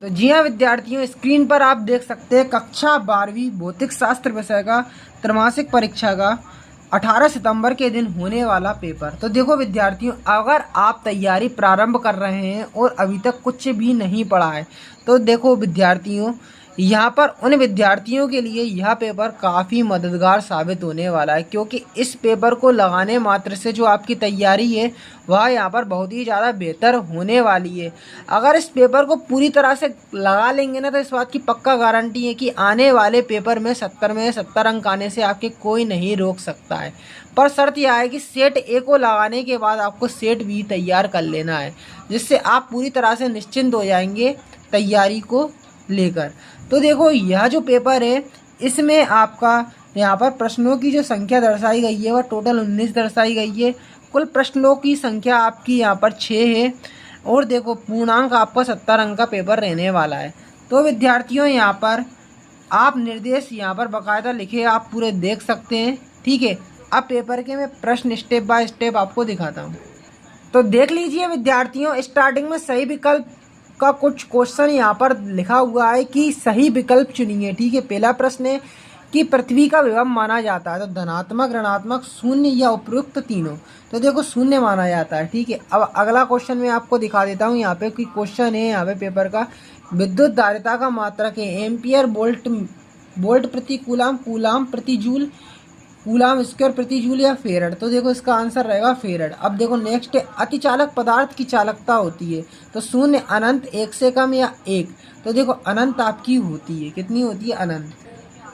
तो जी हाँ विद्यार्थियों, स्क्रीन पर आप देख सकते हैं कक्षा 12वीं भौतिक शास्त्र विषय का त्रैमासिक परीक्षा का 18 सितंबर के दिन होने वाला पेपर। तो देखो विद्यार्थियों, अगर आप तैयारी प्रारंभ कर रहे हैं और अभी तक कुछ भी नहीं पढ़ा है तो देखो विद्यार्थियों, यहाँ पर उन विद्यार्थियों के लिए यह पेपर काफ़ी मददगार साबित होने वाला है, क्योंकि इस पेपर को लगाने मात्र से जो आपकी तैयारी है वह यहाँ पर बहुत ही ज़्यादा बेहतर होने वाली है। अगर इस पेपर को पूरी तरह से लगा लेंगे ना तो इस बात की पक्का गारंटी है कि आने वाले पेपर में 70 में 70 अंक आने से आपके कोई नहीं रोक सकता है। पर शर्त यह है कि सेट ए को लगाने के बाद आपको सेट बी तैयार कर लेना है, जिससे आप पूरी तरह से निश्चिंत हो जाएंगे तैयारी को लेकर। तो देखो यह जो पेपर है इसमें आपका यहाँ पर प्रश्नों की जो संख्या दर्शाई गई है वह टोटल 19 दर्शाई गई है। कुल प्रश्नों की संख्या आपकी यहाँ पर 6 है और देखो पूर्णांक आपका 70 अंक का पेपर रहने वाला है। तो विद्यार्थियों यहाँ पर आप निर्देश यहाँ पर बाकायदा लिखे आप पूरे देख सकते हैं, ठीक है। अब पेपर के मैं प्रश्न स्टेप बाय स्टेप आपको दिखाता हूँ। तो देख लीजिए विद्यार्थियों, स्टार्टिंग में सही विकल्प का कुछ क्वेश्चन यहाँ पर लिखा हुआ है कि सही विकल्प चुनिए, ठीक है। पहला प्रश्न है कि पृथ्वी का विभव माना जाता है तो धनात्मक, ऋणात्मक, शून्य या उपयुक्त तीनों। तो देखो शून्य माना जाता है, ठीक है। अब अगला क्वेश्चन मैं आपको दिखा देता हूँ यहाँ पे कि क्वेश्चन है यहाँ पे पेपर का, विद्युत धारिता का मात्रक है एम्पियर, वोल्ट प्रति कूलाम, कूलाम प्रति जूल, कूलाम स्क्वायर प्रति जूल या फेरड। तो देखो इसका आंसर रहेगा फेरड। अब देखो नेक्स्ट है अतिचालक पदार्थ की चालकता होती है तो शून्य, अनंत, एक से कम या एक। तो देखो अनंत आपकी होती है, कितनी होती है? अनंत।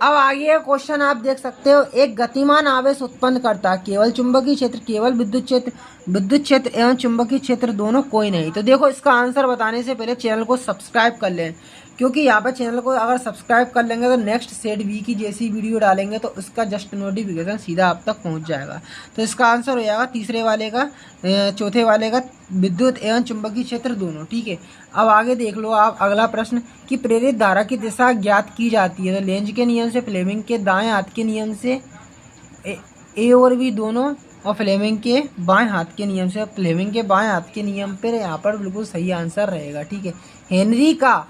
अब आगे क्वेश्चन आप देख सकते हो, एक गतिमान आवेश उत्पन्न करता है केवल चुंबकीय क्षेत्र, केवल विद्युत क्षेत्र एवं चुंबकीय क्षेत्र दोनों, कोई नहीं। तो देखो इसका आंसर बताने से पहले चैनल को सब्सक्राइब कर लें, क्योंकि यहाँ पर चैनल को अगर सब्सक्राइब कर लेंगे तो नेक्स्ट सेट बी की जैसी वीडियो डालेंगे तो उसका जस्ट नोटिफिकेशन सीधा आप तक पहुँच जाएगा। तो इसका आंसर हो जाएगा तीसरे वाले का, चौथे वाले का विद्युत एवं चुंबकीय क्षेत्र दोनों, ठीक है। अब आगे देख लो आप अगला प्रश्न कि प्रेरित धारा की दिशा ज्ञात की जाती है तो लेंज के नियम से, फ्लेमिंग के दाएं हाथ के नियम से, ए और बी दोनों, और फ्लेमिंग के बाएं हाथ के नियम से। फ्लेमिंग के बाएं हाथ के नियम पर यहाँ पर बिल्कुल सही आंसर रहेगा, ठीक है। हेनरी का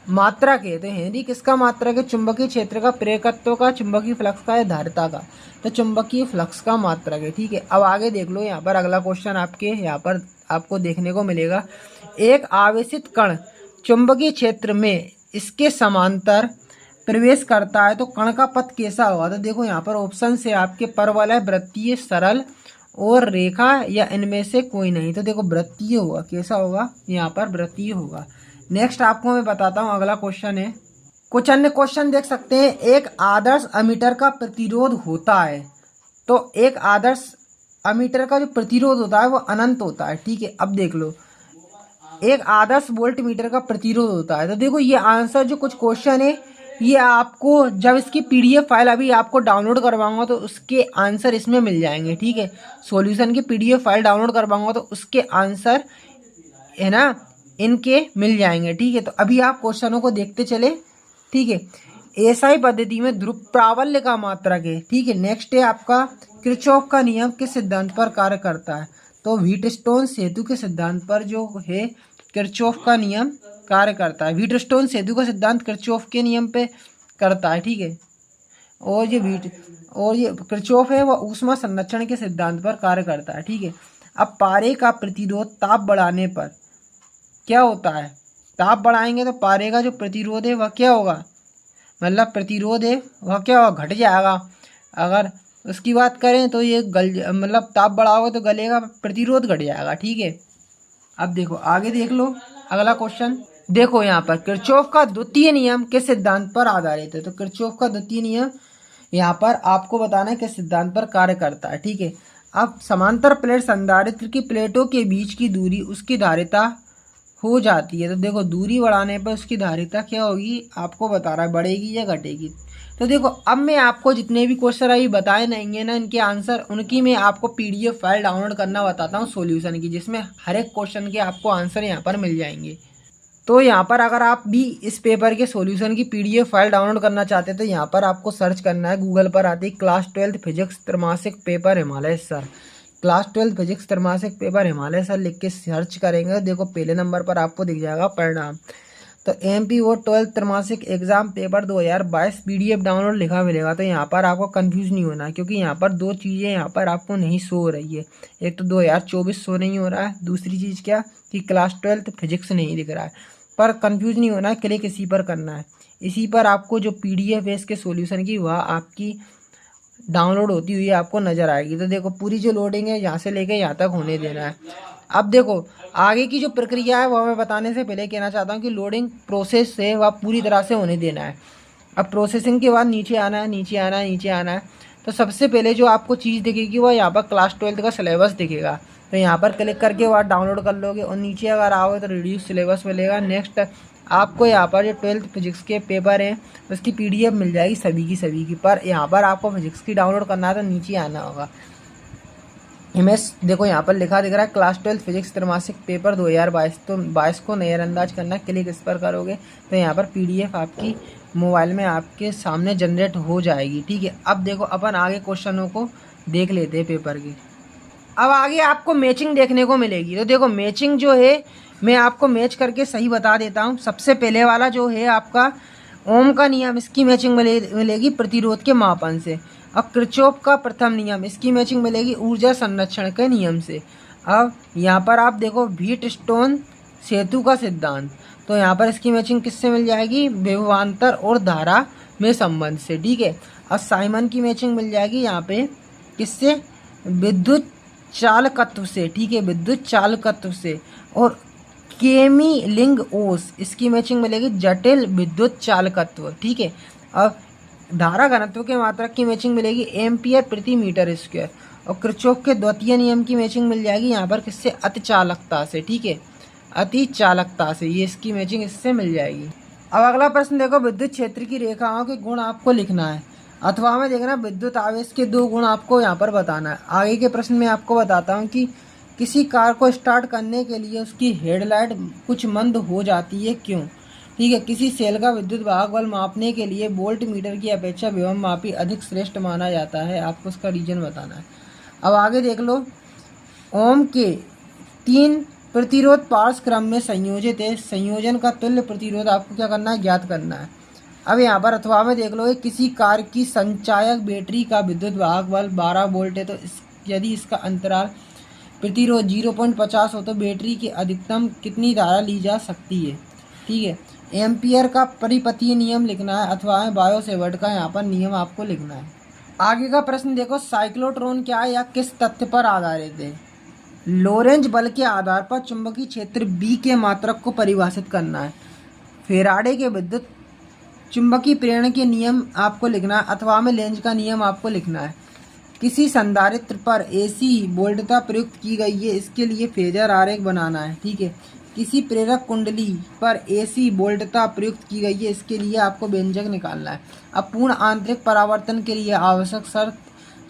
मात्रक है तो हेनरी किसका मात्रक है? चुंबकीय क्षेत्र का, प्रेरकत्व का, चुंबकीय फ्लक्स का या धारिता का? तो चुंबकीय फ्लक्स का मात्रक है, ठीक है। अब आगे देख लो यहाँ पर अगला क्वेश्चन आपके यहाँ पर आपको देखने को मिलेगा, एक आवेशित कण चुंबकीय क्षेत्र में इसके समांतर प्रवेश करता है तो कण का पथ कैसा होगा? तो देखो यहाँ पर ऑप्शन से आपके परवलय, वृत्तीय, सरल और रेखा या इनमें से कोई नहीं। तो देखो वृत्तीय होगा, कैसा होगा? यहाँ पर वृत्तीय होगा। नेक्स्ट आपको मैं बताता हूँ अगला क्वेश्चन है, कुछ अन्य क्वेश्चन देख सकते हैं। एक आदर्श अमीटर का प्रतिरोध होता है तो एक आदर्श अमीटर का जो प्रतिरोध होता है वो अनंत होता है, ठीक है। अब देख लो एक आदर्श वोल्ट मीटर का प्रतिरोध होता है। तो देखो ये आंसर जो कुछ क्वेश्चन है ये आपको जब इसकी पीडीएफ फाइल अभी आपको डाउनलोड करवाऊंगा तो उसके आंसर इसमें मिल जाएंगे, ठीक है। सॉल्यूशन की पीडीएफ फाइल डाउनलोड करवाऊंगा तो उसके आंसर है ना इनके मिल जाएंगे, ठीक है। तो अभी आप क्वेश्चनों को देखते चले, ठीक है। एसआई पद्धति में ध्रुव प्राबल्य का मात्रक है, ठीक है। नेक्स्ट है आपका किरचॉफ का नियम किस सिद्धांत पर कार्य करता है? तो व्हीटस्टोन सेतु के सिद्धांत पर जो है किरचॉफ का नियम कार्य करता है। व्हीटस्टोन सेतु का सिद्धांत किरचॉफ के नियम पे करता है, ठीक है। और ये किरचॉफ है वह ऊष्मा संरक्षण के सिद्धांत पर कार्य करता है, ठीक है। अब पारे का प्रतिरोध ताप बढ़ाने पर क्या होता है? ताप बढ़ाएंगे तो पारे का जो प्रतिरोध है वह क्या होगा? मतलब प्रतिरोध है वह क्या होगा? घट जाएगा। अगर उसकी बात करें तो ये मतलब ताप बढ़ाओगे तो गलेगा, प्रतिरोध घट जाएगा, ठीक है। अब देखो आगे देख लो अगला क्वेश्चन, देखो यहाँ पर किरचॉफ का द्वितीय नियम किस सिद्धांत पर आधारित है? तो किरचॉफ का द्वितीय नियम यहाँ पर आपको बताना है किस सिद्धांत पर कार्य करता है, ठीक है। अब समांतर प्लेट संधारित्र की प्लेटों के बीच की दूरी उसकी धारिता हो जाती है। तो देखो दूरी बढ़ाने पर उसकी धारिता क्या होगी आपको बता रहा है, बढ़ेगी या घटेगी। तो देखो अब मैं आपको जितने भी क्वेश्चन अभी बताए नहीं ना इनके आंसर, उनकी मैं आपको पीडीएफ फाइल डाउनलोड करना बताता हूँ सॉल्यूशन की, जिसमें हर एक क्वेश्चन के आपको आंसर यहाँ पर मिल जाएंगे। तो यहाँ पर अगर आप भी इस पेपर के सॉल्यूशन की पीडीएफ फाइल डाउनलोड करना चाहते हैं तो यहाँ पर आपको सर्च करना है, गूगल पर आती है क्लास 12 फिजिक्स त्रैमासिक paper Himalaya sir, class 12 physics त्रैमासिक पेपर हिमालय सर लिख के सर्च करेंगे। देखो पहले नंबर पर आपको दिख जाएगा परिणाम। तो एमपी वो 12th त्रैमासिक एग्जाम पेपर 2022 पीडीएफ डाउनलोड लिखा मिलेगा। तो यहाँ पर आपको कंफ्यूज नहीं होना, क्योंकि यहाँ पर दो चीज़ें यहाँ पर आपको नहीं शो हो रही है। एक तो 2024 शो नहीं हो रहा है, दूसरी चीज़ क्या कि क्लास 12th फिजिक्स नहीं दिख रहा है। पर कंफ्यूज नहीं होना है, क्लिक इसी पर करना है। इसी पर आपको जो पीडीएफ है इसके सॉल्यूशन की, वह आपकी डाउनलोड होती हुई आपको नज़र आएगी। तो देखो पूरी जो लोडिंग है यहाँ से लेके यहाँ तक होने देना है। अब देखो आगे की जो प्रक्रिया है वह मैं बताने से पहले कहना चाहता हूँ कि लोडिंग प्रोसेस है वह पूरी तरह से होने देना है। अब प्रोसेसिंग के बाद नीचे आना है, नीचे आना है, नीचे आना है। तो सबसे पहले जो आपको चीज़ दिखेगी वह यहाँ पर क्लास 12th का सिलेबस दिखेगा। तो यहाँ पर क्लिक करके वह डाउनलोड कर लोगे और नीचे अगर आओगे तो रिड्यूस सिलेबस मिलेगा। नेक्स्ट आपको यहाँ पर जो 12th फिजिक्स के पेपर हैं उसकी पीडीएफ मिल जाएगी सभी की। पर यहाँ पर आपको फिजिक्स की डाउनलोड करना है तो नीचे आना होगा। इमेज देखो यहाँ पर लिखा दिख रहा है क्लास 12 फिजिक्स त्रैमासिक पेपर 2022। तो 22 को नज़रअंदाज करना, क्लिक इस पर करोगे तो यहाँ पर पीडीएफ आपकी मोबाइल में आपके सामने जनरेट हो जाएगी। ठीक है, अब देखो अपन आगे क्वेश्चनों को देख लेते हैं पेपर की। अब आगे आपको मैचिंग देखने को मिलेगी। तो देखो मैचिंग जो है मैं आपको मैच करके सही बता देता हूँ। सबसे पहले वाला जो है आपका ओम का नियम, इसकी मैचिंग मिलेगी प्रतिरोध के मापन से। अब किरचॉफ का प्रथम नियम, इसकी मैचिंग मिलेगी ऊर्जा संरक्षण के नियम से। अब यहाँ पर आप देखो व्हीटस्टोन सेतु का सिद्धांत, तो यहाँ पर इसकी मैचिंग किससे मिल जाएगी, विभवांतर और धारा में संबंध से। ठीक है, अब साइमन की मैचिंग मिल जाएगी यहाँ पे किससे, विद्युत चालकत्व से। ठीक है, विद्युत चालकत्व से। और केमी लिंग ओस, इसकी मैचिंग मिलेगी जटिल विद्युत चालकत्व। ठीक है, अब धारा घनत्व के मात्रक की मैचिंग मिलेगी एम्पियर प्रति मीटर स्क्वायर। और किरचॉफ के द्वितीय नियम की मैचिंग मिल जाएगी यहाँ पर किससे, अतिचालकता से। ठीक है, अतिचालकता से, ये इसकी मैचिंग इससे मिल जाएगी। अब अगला प्रश्न देखो, विद्युत क्षेत्र की रेखाओं के गुण आपको लिखना है। अथवा में देखना विद्युत आवेश के दो गुण आपको यहाँ पर बताना है। आगे के प्रश्न में आपको बताता हूँ कि किसी कार को स्टार्ट करने के लिए उसकी हेडलाइट कुछ मंद हो जाती है, क्यों। ठीक है, किसी सेल का विद्युत वाहक बल मापने के लिए वोल्ट मीटर की अपेक्षा विभव मापी अधिक श्रेष्ठ माना जाता है, आपको उसका रीजन बताना है। अब आगे देख लो, ओम के 3 प्रतिरोध पार्श्व क्रम में संयोजित है, संयोजन का तुल्य प्रतिरोध आपको क्या करना है, ज्ञात करना है। अब यहाँ पर अथवा में देख लो, किसी कार की संचायक बैटरी का विद्युत वाहक बल 12 वोल्ट है, तो यदि इसका अंतराल प्रतिरोध 0.50 हो तो बैटरी की अधिकतम कितनी धारा ली जा सकती है। ठीक है, एम्पियर का परिपथीय नियम लिखना है, अथवा बायो सेवर्ट का यहाँ पर नियम आपको लिखना है। आगे का प्रश्न देखो, साइक्लोट्रॉन क्या है या किस तथ्य पर आधारित है। लोरेंज बल के आधार पर चुंबकीय क्षेत्र B के मात्रक को परिभाषित करना है। फेराडे के विद्युत चुंबकीय प्रेरण के नियम आपको लिखना है, अथवा में लेंज का नियम आपको लिखना है। किसी संधारित्र पर AC वोल्टता प्रयुक्त की गई है, इसके लिए फेजर आरेख बनाना है। ठीक है, किसी प्रेरक कुंडली पर AC वोल्टता प्रयुक्त की गई है, इसके लिए आपको व्यंजक निकालना है। अब पूर्ण आंतरिक परावर्तन के लिए आवश्यक शर्त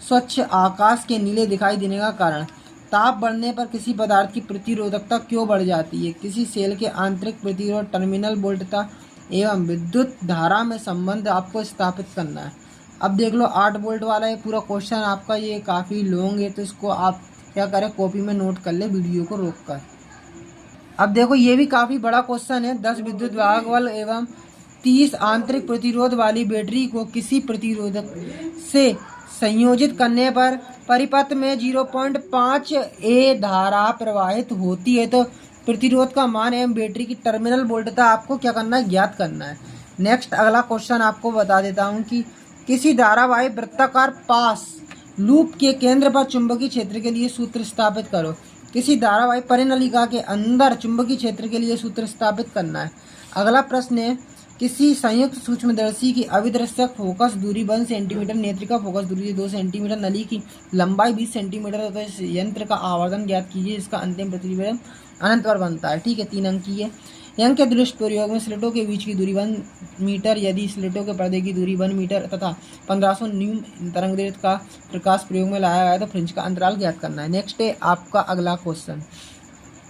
स्वच्छ आकाश के नीले दिखाई देने का कारण। ताप बढ़ने पर किसी पदार्थ की प्रतिरोधकता क्यों बढ़ जाती है। किसी सेल के आंतरिक प्रतिरोध, टर्मिनल वोल्टता एवं विद्युत धारा में संबंध आपको स्थापित करना है। अब देख लो 8 वोल्ट वाला है पूरा क्वेश्चन आपका, ये काफ़ी लॉन्ग है, तो इसको आप क्या करें, कॉपी में नोट कर ले वीडियो को रोक कर। अब देखो ये भी काफ़ी बड़ा क्वेश्चन है। 10 विद्युत वाहक बल एवं 30 आंतरिक प्रतिरोध वाली बैटरी को किसी प्रतिरोधक से संयोजित करने पर परिपथ में 0.5 A धारा प्रवाहित होती है, तो प्रतिरोध का मान एवं बैटरी की टर्मिनल वोल्टता आपको क्या करना है, ज्ञात करना है। नेक्स्ट अगला क्वेश्चन आपको बता देता हूँ कि किसी धारावाही वृत्ताकार पास लूप के केंद्र पर चुंबकीय क्षेत्र के लिए सूत्र स्थापित करो। किसी धारावाही परिनलिका के अंदर चुंबकीय क्षेत्र के लिए सूत्र स्थापित करना है। अगला प्रश्न है, किसी संयुक्त सूक्ष्मदर्शी की अभिदृश्यक फोकस दूरी 1 सेंटीमीटर, नेत्रिका फोकस दूरी 2 सेंटीमीटर, नली की लंबाई 20 सेंटीमीटर तथा इस यंत्र का आवर्धन ज्ञात कीजिए, इसका अंतिम प्रतिबिंब अनंत पर बनता है। ठीक है, 3 अंक की है। यंग के दृष्टि प्रयोग में स्लिटों के बीच की दूरी 1 मीटर, यदि स्लिटों के पर्दे की दूरी 1 मीटर तथा 1500 न्यूम तरंगदैर्घ्य का प्रकाश प्रयोग में लाया गया तो फ्रिंज का अंतराल ज्ञात करना है। नेक्स्ट है आपका अगला क्वेश्चन,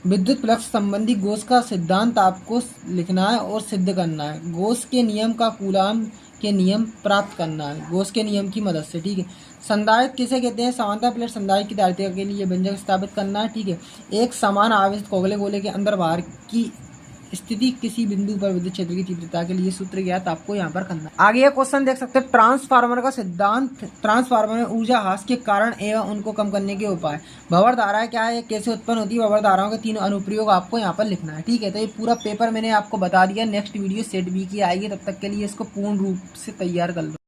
विद्युत फ्लक्स संबंधी गॉस का सिद्धांत आपको लिखना है और सिद्ध करना है। गॉस के नियम का कूलाम के नियम प्राप्त करना है गॉस के नियम की मदद से। ठीक है, संधारित्र किसे कहते हैं, समांतर प्लेट संधारित्र की धारिता के लिए व्यंजक स्थापित करना है। ठीक है, एक समान आवेशित कोगले गोले के अंदर बाहर की स्थिति किसी बिंदु पर विद्युत क्षेत्र की तीव्रता के लिए सूत्र ज्ञात आपको यहाँ पर करना है। आगे ये क्वेश्चन देख सकते हैं, ट्रांसफार्मर का सिद्धांत, ट्रांसफार्मर में ऊर्जा ह्रास के कारण एवं उनको कम करने के उपाय। भंवर धाराएं क्या है, कैसे उत्पन्न होती है, भंवर धाराओं के 3 अनुप्रयोग आपको यहाँ पर लिखना है। ठीक है, तो ये पूरा पेपर मैंने आपको बता दिया। नेक्स्ट वीडियो सेट बी की आएगी, तब तक के लिए इसको पूर्ण रूप से तैयार कर लो।